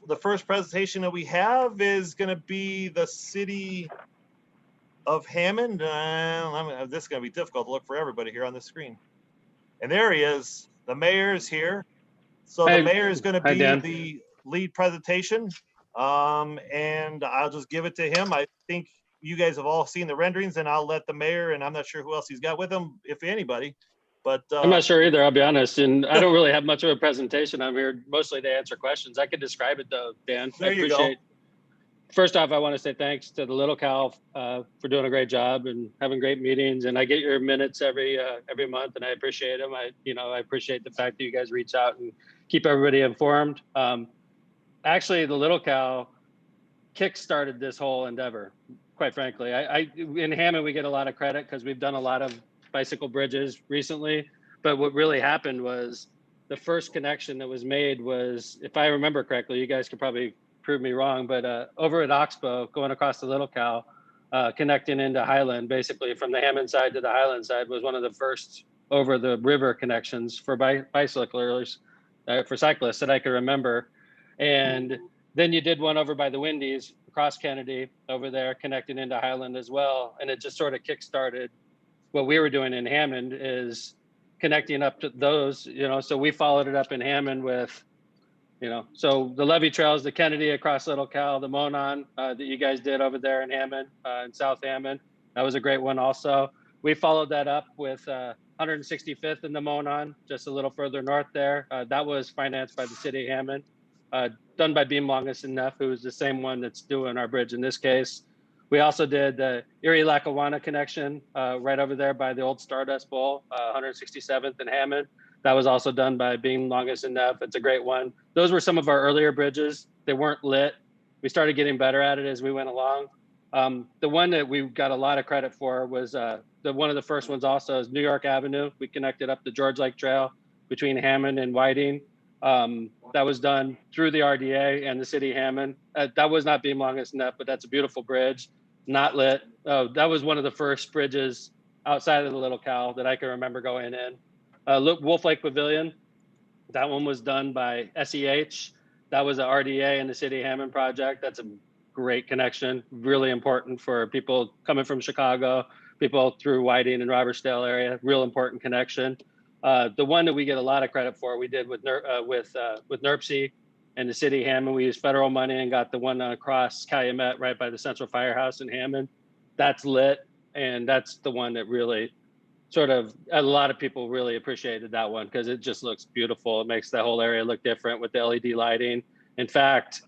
the first presentation that we have is going to be the city of Hammond. This is going to be difficult to look for everybody here on the screen. And there he is. The mayor is here. So the mayor is going to be the lead presentation. And I'll just give it to him. I think you guys have all seen the renderings, and I'll let the mayor, and I'm not sure who else he's got with him, if anybody. But I'm not sure either, I'll be honest. And I don't really have much of a presentation. I'm here mostly to answer questions. I could describe it though, Dan. There you go. First off, I want to say thanks to the Little Cal for doing a great job and having great meetings. And I get your minutes every month, and I appreciate them. I appreciate the fact that you guys reach out and keep everybody informed. Actually, the Little Cal kick-started this whole endeavor, quite frankly. In Hammond, we get a lot of credit because we've done a lot of bicycle bridges recently. But what really happened was the first connection that was made was, if I remember correctly, you guys could probably prove me wrong, but over at Oxbow, going across the Little Cal, connecting into Highland, basically from the Hammond side to the Highland side, was one of the first over the river connections for bicyclers, for cyclists that I can remember. And then you did one over by the Windies, across Kennedy, over there, connecting into Highland as well. And it just sort of kickstarted what we were doing in Hammond, is connecting up to those, so we followed it up in Hammond with, so the Levee Trails, the Kennedy across Little Cal, the Monon that you guys did over there in Hammond, in South Hammond. That was a great one also. We followed that up with 165th in the Monon, just a little further north there. That was financed by the city of Hammond, done by Beam Longus and Neff, who is the same one that's doing our bridge in this case. We also did the Erie-Lackawanna connection right over there by the old Stardust Bowl, 167th in Hammond. That was also done by Beam Longus and Neff. It's a great one. Those were some of our earlier bridges. They weren't lit. We started getting better at it as we went along. The one that we got a lot of credit for was one of the first ones also is New York Avenue. We connected up the George Lake Trail between Hammond and Whiting. That was done through the RDA and the city of Hammond. That was not Beam Longus and Neff, but that's a beautiful bridge, not lit. That was one of the first bridges outside of the Little Cal that I can remember going in. Wolf Lake Pavilion, that one was done by SEH. That was an RDA and the city of Hammond project. That's a great connection, really important for people coming from Chicago, people through Whiting and Robertsdale area, real important connection. The one that we get a lot of credit for, we did with NERPC and the city of Hammond. We used federal money and got the one across Calumet right by the Central Firehouse in Hammond. That's lit, and that's the one that really a lot of people really appreciated that one because it just looks beautiful. It makes the whole area look different with the LED lighting. In fact,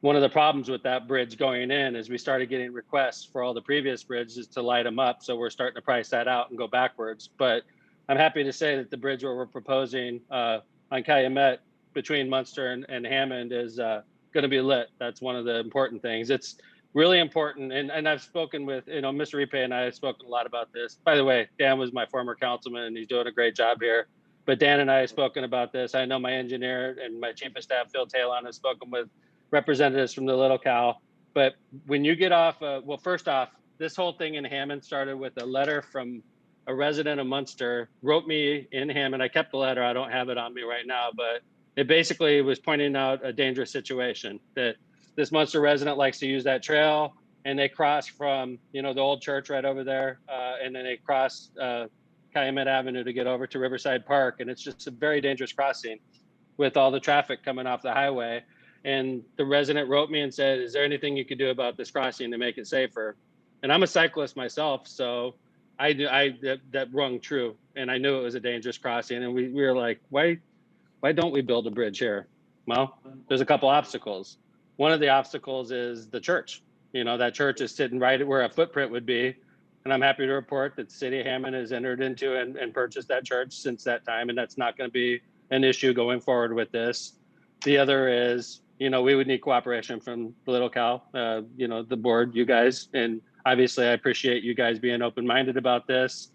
one of the problems with that bridge going in is we started getting requests for all the previous bridges to light them up. So we're starting to price that out and go backwards. But I'm happy to say that the bridge where we're proposing on Calumet between Munster and Hammond is going to be lit. That's one of the important things. It's really important. And I've spoken with, Mr. Repay and I have spoken a lot about this. By the way, Dan was my former councilman and he's doing a great job here. But Dan and I have spoken about this. I know my engineer and my chief of staff, Phil Talon, has spoken with representatives from the Little Cal. But when you get off, first off, this whole thing in Hammond started with a letter from a resident of Munster, wrote me in Hammond. I kept the letter. I don't have it on me right now, but it basically was pointing out a dangerous situation that this Munster resident likes to use that trail, and they cross from, the old church right over there, and then they cross Calumet Avenue to get over to Riverside Park. And it's just a very dangerous crossing with all the traffic coming off the highway. And the resident wrote me and said, is there anything you could do about this crossing to make it safer? And I'm a cyclist myself, so that rung true. And I knew it was a dangerous crossing. And we were like, why don't we build a bridge here? Well, there's a couple obstacles. One of the obstacles is the church. That church is sitting right where a footprint would be. And I'm happy to report that the city of Hammond has entered into and purchased that church since that time. And that's not going to be an issue going forward with this. The other is, we would need cooperation from the Little Cal, the board, you guys. And obviously I appreciate you guys being open-minded about this.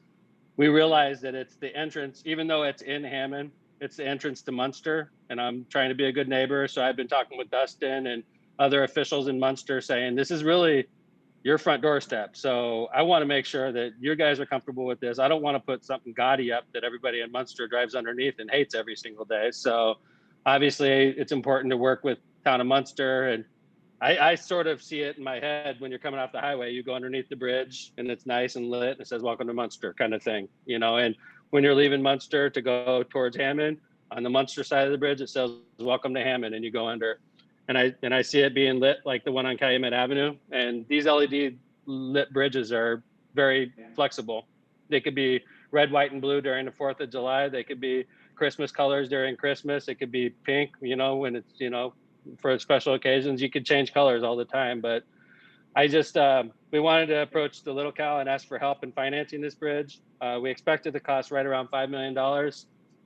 We realize that it's the entrance, even though it's in Hammond, it's the entrance to Munster, and I'm trying to be a good neighbor. So I've been talking with Dustin and other officials in Munster saying, this is really your front doorstep. So I want to make sure that you guys are comfortable with this. I don't want to put something gaudy up that everybody in Munster drives underneath and hates every single day. So obviously it's important to work with town of Munster. And I sort of see it in my head when you're coming off the highway, you go underneath the bridge and it's nice and lit and it says, welcome to Munster kind of thing, you know, and when you're leaving Munster to go towards Hammond, on the Munster side of the bridge, it says, welcome to Hammond, and you go under. And I see it being lit like the one on Calumet Avenue. And these LED lit bridges are very flexible. They could be red, white, and blue during the 4th of July. They could be Christmas colors during Christmas. It could be pink, you know, when it's, you know, for special occasions. You could change colors all the time. But I just, we wanted to approach the Little Cal and ask for help in financing this bridge. We expected to cost right around $5 million.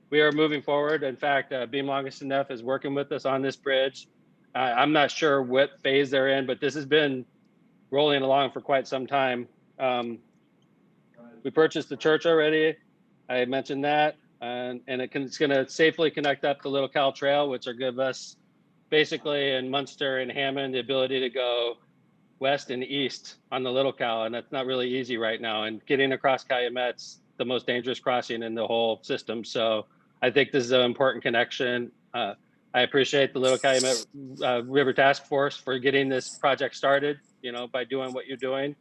We are moving forward. In fact, Beam Longest Enough is working with us on this bridge. I'm not sure what phase they're in, but this has been rolling along for quite some time. We purchased the church already. I mentioned that, and it's going to safely connect up the Little Cal Trail, which will give us basically in Munster and Hammond the ability to go west and east on the Little Cal, and that's not really easy right now. And getting across Calumet's the most dangerous crossing in the whole system. So I think this is an important connection. I appreciate the Little Calumet River Task Force for getting this project started, you know, by doing what you're doing,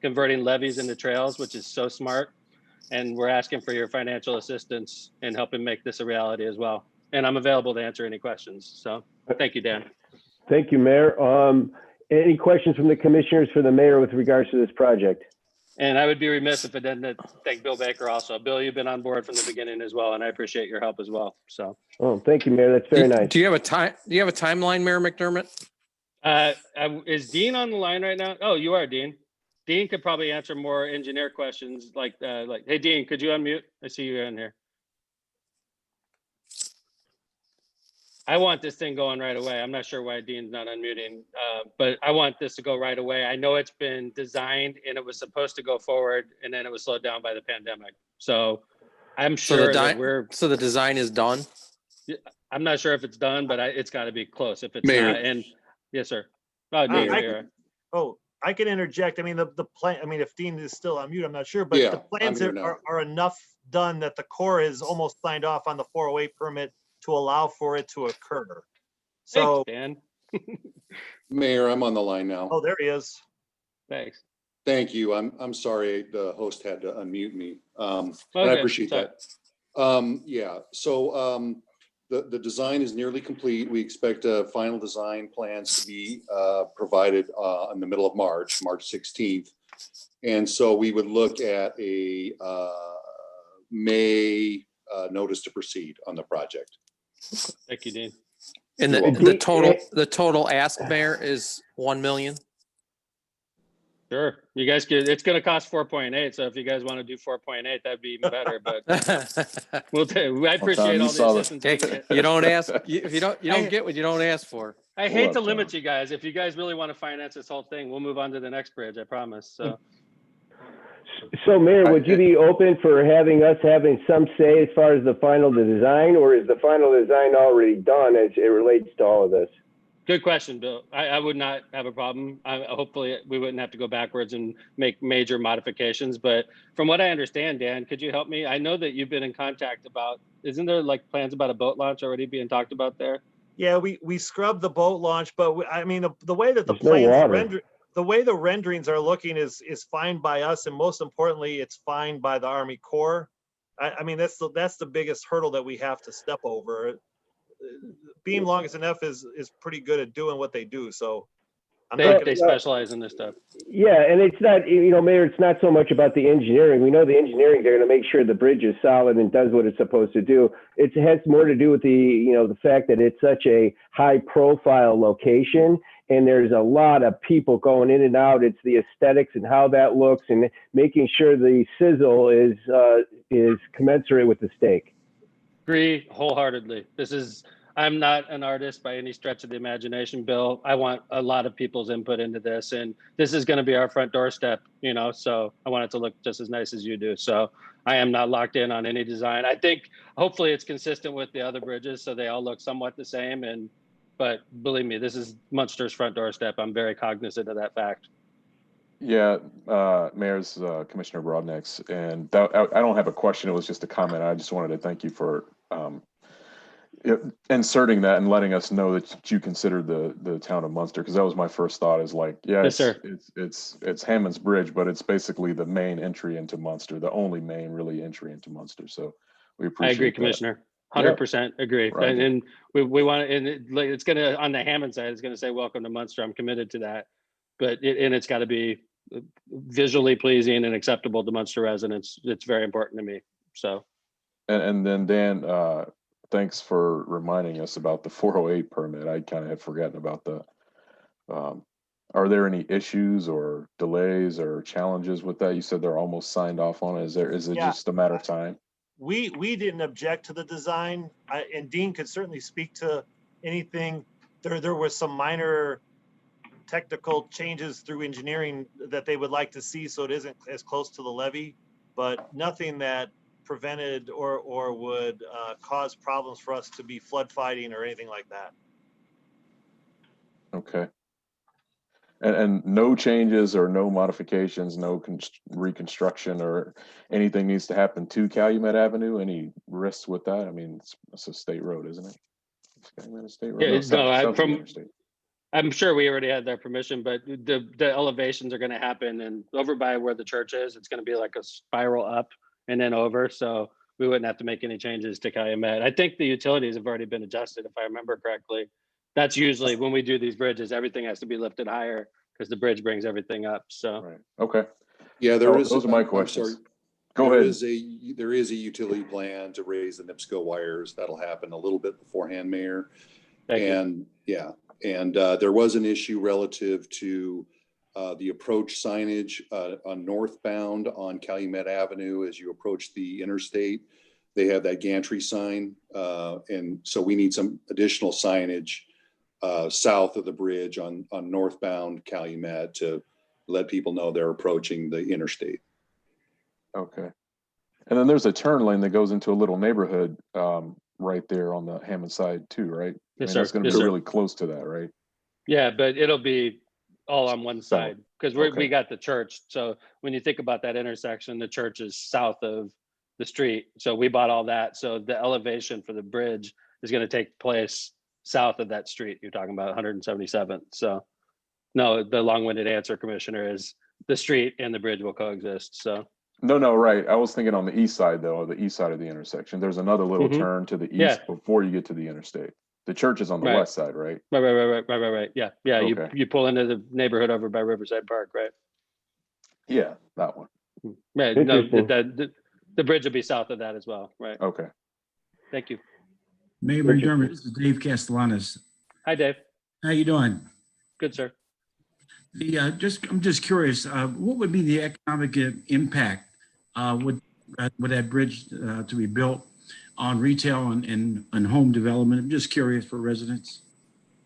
converting levees into trails, which is so smart. And we're asking for your financial assistance in helping make this a reality as well. And I'm available to answer any questions. So thank you, Dan. Thank you, Mayor. Any questions from the commissioners for the mayor with regards to this project? And I would be remiss if I didn't thank Bill Baker also. Bill, you've been on board from the beginning as well, and I appreciate your help as well. So. Oh, thank you, Mayor. That's very nice. Do you have a timeline, Mayor McDermott? Is Dean on the line right now? Oh, you are, Dean. Dean could probably answer more engineer questions like, hey, Dean, could you unmute? I see you in here. I want this thing going right away. I'm not sure why Dean's not unmuting, but I want this to go right away. I know it's been designed and it was supposed to go forward and then it was slowed down by the pandemic. So I'm sure so the design is done. I'm not sure if it's done, but it's got to be close. If it's Mayor. not, and yes, sir. Oh, Dean, I can interject. I mean, the plan. I mean, if Dean is still on mute, I'm not sure, but Yeah, the plans I'm here are enough done that the Corps is almost signed off on the 408 permit to allow for it to occur. So, thanks, Dan. Mayor, I'm on the line now. oh, there he is. Thanks. Thank you. I'm sorry the host had to unmute me. And Okay, I appreciate sorry. that. Yeah, so the design is nearly complete. We expect final design plans to be provided in the middle of March 16th. And so we would look at a May notice to proceed on the project. Thank you, Dean. And You're welcome. the total ask, Mayor, is 1 million. Sure. You guys could, it's going to cost 4.8. So if you guys want to do 4.8, that'd be even better, but I appreciate all the assistance. You don't ask, if you don't get what you don't ask for. I hate to limit you guys. If you guys really want to finance this whole thing, we'll move on to the next bridge. I promise. So, Mayor, would you be open for having some say as far as the final design, or is the final design already done as it relates to all of this? Good question, Bill. I would not have a problem. Hopefully we wouldn't have to go backwards and make major modifications. But from what I understand, Dan, could you help me? I know that you've been in contact about, isn't there like plans about a boat launch already being talked about there? Yeah, we scrubbed the boat launch, but I mean, the way that the There's no plans water. render, the way the renderings are looking is fine by us, and most importantly, it's fine by the Army Corps. I mean, that's the biggest hurdle that we have to step over. Being Longest Enough is pretty good at doing what they do, so They specialize in this stuff. Yeah, and it's not, Mayor, it's not so much about the engineering. We know the engineering, they're going to make sure the bridge is solid and does what it's supposed to do. It has more to do with the fact that it's such a high profile location and there's a lot of people going in and out. It's the aesthetics and how that looks and making sure the sizzle is commensurate with the steak. Agree wholeheartedly. I'm not an artist by any stretch of the imagination, Bill. I want a lot of people's input into this, and this is going to be our front doorstep, so I want it to look just as nice as you do. So I am not locked in on any design. I think hopefully it's consistent with the other bridges, so they all look somewhat the same. But believe me, this is Munster's front doorstep. I'm very cognizant of that fact. Yeah, Mayor's Commissioner Brodniks, and I don't have a question. It was just a comment. I just wanted to thank you for inserting that and letting us know that you consider the town of Munster, because that was my first thought, is like, yeah, Yes, sir. it's Hammond's Bridge, but it's basically the main entry into Munster, the only main really entry into Munster. So we I appreciate agree, that. Commissioner. 100% agree. Right. And we want to, and it's going to, on the Hammond side, it's going to say, welcome to Munster. I'm committed to that. But it's got to be visually pleasing and acceptable to Munster residents. It's very important to me. So. And then Dan, thanks for reminding us about the 408 permit. I kind of had forgotten about that. Are there any issues or delays or challenges with that? You said they're almost signed off on it. Is it Yeah. just a matter of time? We didn't object to the design, and Dean could certainly speak to anything. There was some minor technical changes through engineering that they would like to see, so it isn't as close to the levee, but nothing that prevented or would cause problems for us to be flood fighting or anything like that. Okay. And no changes or no modifications, no reconstruction or anything needs to happen to Calumet Avenue? Any risks with that? I mean, it's a state road, isn't it? It's Calumet a state road? Yeah, south of the from interstate. I'm sure we already had their permission, but the elevations are going to happen, and over by where the church is, it's going to be like a spiral up and then over. So we wouldn't have to make any changes to Calumet. I think the utilities have already been adjusted, if I remember correctly. That's usually when we do these bridges, everything has to be lifted higher because the bridge brings everything up. So. Right. Okay. Yeah, there is. Those are my I'm questions. sorry. Go There ahead. there is a utility plan to raise the NIPSCO wires. That'll happen a little bit beforehand, Mayor. Thank you. And yeah, and there was an issue relative to the approach signage on northbound on Calumet Avenue as you approach the interstate. They have that gantry sign, and so we need some additional signage south of the bridge on northbound Calumet to let people know they're approaching the interstate. Okay. And then there's a turn lane that goes into a little neighborhood right there on the Hammond side too, right? Yes, I mean, sir. that's going to Yes, be sir. really close to that, right? Yeah, but it'll be all on one side because we Okay. got the church. So when you think about that intersection, the church is south of the street. So we bought all that. So the elevation for the bridge is going to take place south of that street. You're talking about 177th. So no, the long-winded answer, Commissioner, is the street and the bridge will coexist. So No, right. I was thinking on the east side though, the east side of the intersection. There's another little Mhm. turn to the east Yeah. before you get to the interstate. The church is on the Right. west side, right? right. Yeah. Okay. You pull into the neighborhood over by Riverside Park, right? Yeah, that one. Right. No, Interesting. the bridge will be south of that as well. Right. Okay. Thank you. Mayor McDermott, this is Dave Castellanos. Hi, Dave. How you doing? Good, sir. I'm just curious, what would be the economic impact with that bridge to be built on retail and home development? I'm just curious for residents.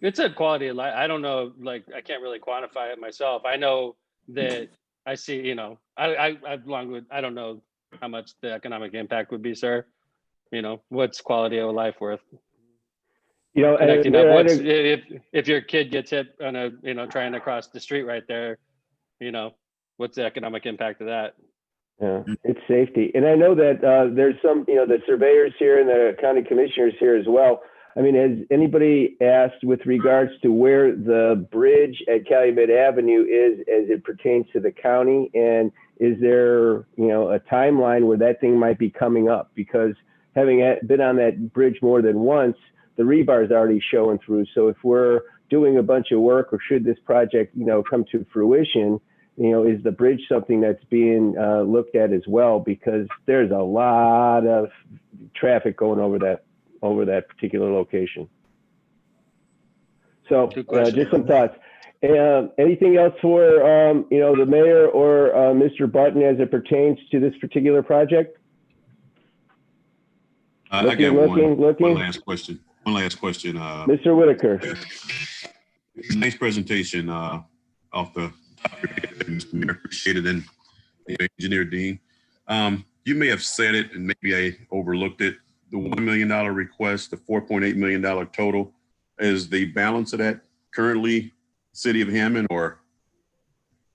It's a quality of life. I don't know, like, I can't really quantify it myself. I know that I see, I've long with, I don't know how much the economic impact would be, sir. What's quality of life worth? Connecting up. What's if your kid gets hit on trying to cross the street right there, what's the economic impact of that? Yeah, it's safety. And I know that there's some, the surveyors here and the county commissioners here as well. I mean, has anybody asked with regards to where the bridge at Calumet Avenue is as it pertains to the county? And is there, a timeline where that thing might be coming up? Because having been on that bridge more than once, the rebar is already showing through. So if we're doing a bunch of work, or should this project, come to fruition, is the bridge something that's being looked at as well? Because there's a lot of traffic going over that particular location. So just some thoughts. Anything else for the mayor or Mr. Button as it pertains to this particular project? I got one looking. last question. Mr. Whitaker. Nice presentation off the top of your head, Mr. Mayor. Appreciate it. And Engineer Dean, you may have said it and maybe I overlooked it. The $1 million request, the $4.8 million total, is the balance of that currently City of Hammond or?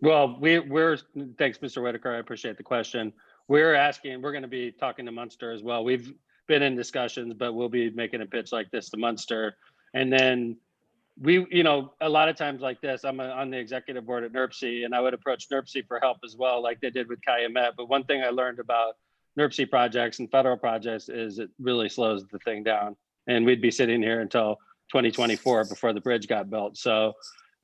Well, thanks, Mr. Whitaker. I appreciate the question. We're going to be talking to Munster as well. been in discussions, but we'll be making a pitch like this to Munster. And then we, you know, a lot of times like this, I'm on the executive board at NERPC, and I would approach NERPC for help as well, like they did with Calumet. But one thing I learned about NERPC projects and federal projects is it really slows the thing down. And we'd be sitting here until 2024 before the bridge got built. So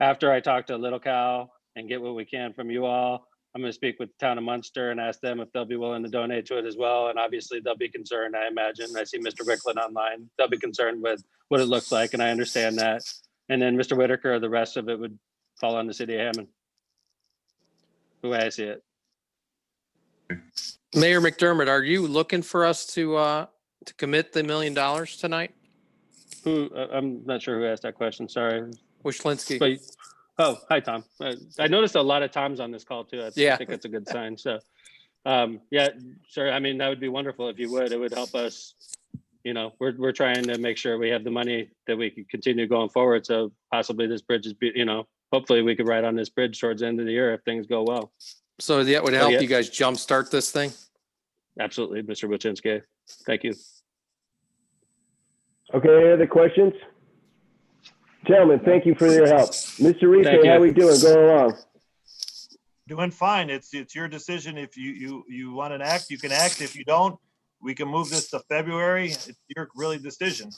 after I talk to Little Cal and get what we can from you all, I'm going to speak with the town of Munster and ask them if they'll be willing to donate to it as well. And obviously they'll be concerned, I imagine. I see Mr. Wicklund online. They'll be concerned with what it looks like, and I understand that. And then Mr. Whitaker, the rest of it would fall on the city of Hammond, the way I see it. Mayor McDermott, are you looking for us to commit the $1 million tonight? Who, I'm not sure who asked that question, sorry. Wishlinski. But, oh, hi, Tom. I noticed a lot of Toms on this call too. I Yeah. think that's a good sign. So, yeah, sure. I mean, that would be wonderful if you would. It would help us. You know, we're trying to make sure we have the money that we can continue going forward. So possibly this bridge is, you know, hopefully we could ride on this bridge towards the end of the year if things go well. So that would help yeah. you guys jumpstart this thing? Absolutely, Mr. Wachinski. Thank you. Okay, any other questions? Gentlemen, thank you for your help. Mr. Thank Repay, you. how we doing? Going along? Doing fine. It's your decision. If you want to act, you can act. If you don't, we can move this to February. It's your really decision.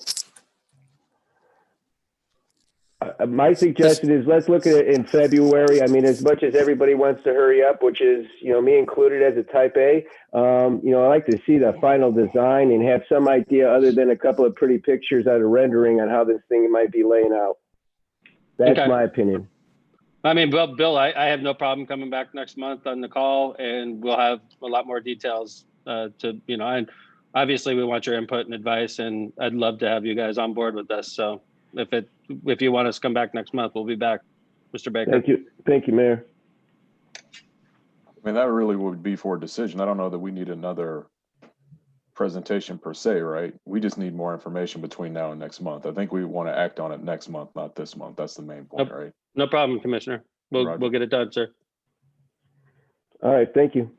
My suggestion is let's look at it in February. I mean, as much as everybody wants to hurry up, which is, you know, me included as a type A, you know, I like to see the final design and have some idea other than a couple of pretty pictures out of rendering on how this thing might be laying out. That's Okay. my opinion. I mean, Bill, I have no problem coming back next month on the call, and we'll have a lot more details to, you know, and obviously we want your input and advice, and I'd love to have you guys on board with us. So if you want us to come back next month, we'll be back. Mr. Baker. Thank you. Thank you, Mayor. I mean, that really would be for a decision. I don't know that we need another presentation per se, right? We just need more information between now and next month. I think we want to act on it next month, not this month. That's the main point, right? No problem, Commissioner. We'll get it done, sir. All right. Thank you.